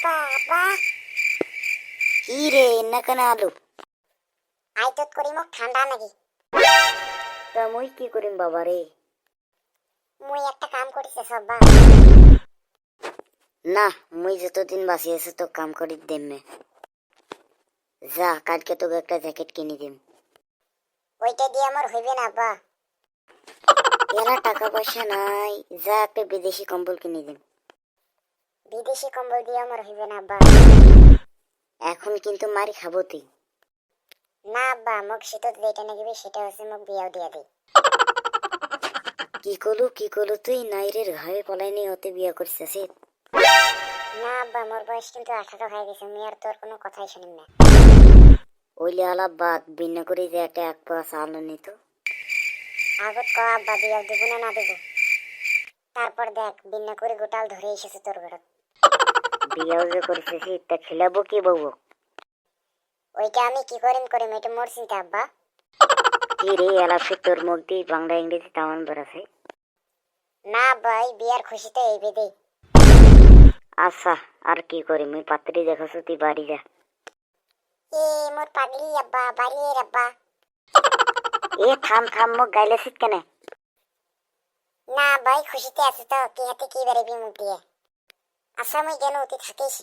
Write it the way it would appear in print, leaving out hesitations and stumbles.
আব্বা আব্বা কি রে না কেন আলু আইতত করি মোক ঠান্ডা নাকি তা মুই কি করিম বাবা রে মুই একটা কাম করিছে সব্বা না মুই যতদিন বাঁচি আছি তো কাম করি দেমে যা কালকে তোকে একটা জ্যাকেট কিনে দিম ওইটা দিয়ে আমার হইবে না আব্বা এরা টাকা পয়সা নাই যা একটা বিদেশি কম্বল কিনে দিম বিদেশি কম্বল দিয়ে আমার হইবে না আব্বা এখন কিন্তু মারি খাবো তুই না আব্বা মোক শীতত যেটা নাগিবে সেটা হচ্ছে মোক বিয়াও দিয়া দেই কি করলু তুই নাইরের ঘায়ে পলাইনি হতে বিয়ে করছিস না আব্বা মোর বয়স কিন্তু 18 হয়ে গেছে আমি আর তোর কোনো কথাই শুনিম না ওইলে আলাপ বাদ বিনা করে যে একটা এক পা চাল নিত আগত ক আব্বা বিয়াও দিব না না দিব তারপর দেখ বিনা করে গোটাল ধরে এসেছে তোর ঘরত বিয়েও যে করছিস তা খেলাবো কি বউ ওইটা আমি কি করিম এটা মোর চিন্তা আব্বা কি রে এলাফে তোর মুখ দিয়ে বাংলা ইংরেজি তামান বেড়াছে না আব্বা এই বিয়ার খুশিতে এই বেদে আচ্ছা আর কি করি মুই পাত্রী দেখাছো তুই বাড়ি যা এ মোর পাগলি আব্বা বাড়ি এর আব্বা এ থাম মোক গাইলেছিস কেন না ভাই খুশিতে আছে তো কি হাতে কি বেরোবি মুখ দিয়ে আচ্ছা মুই যেন অতি থাকিস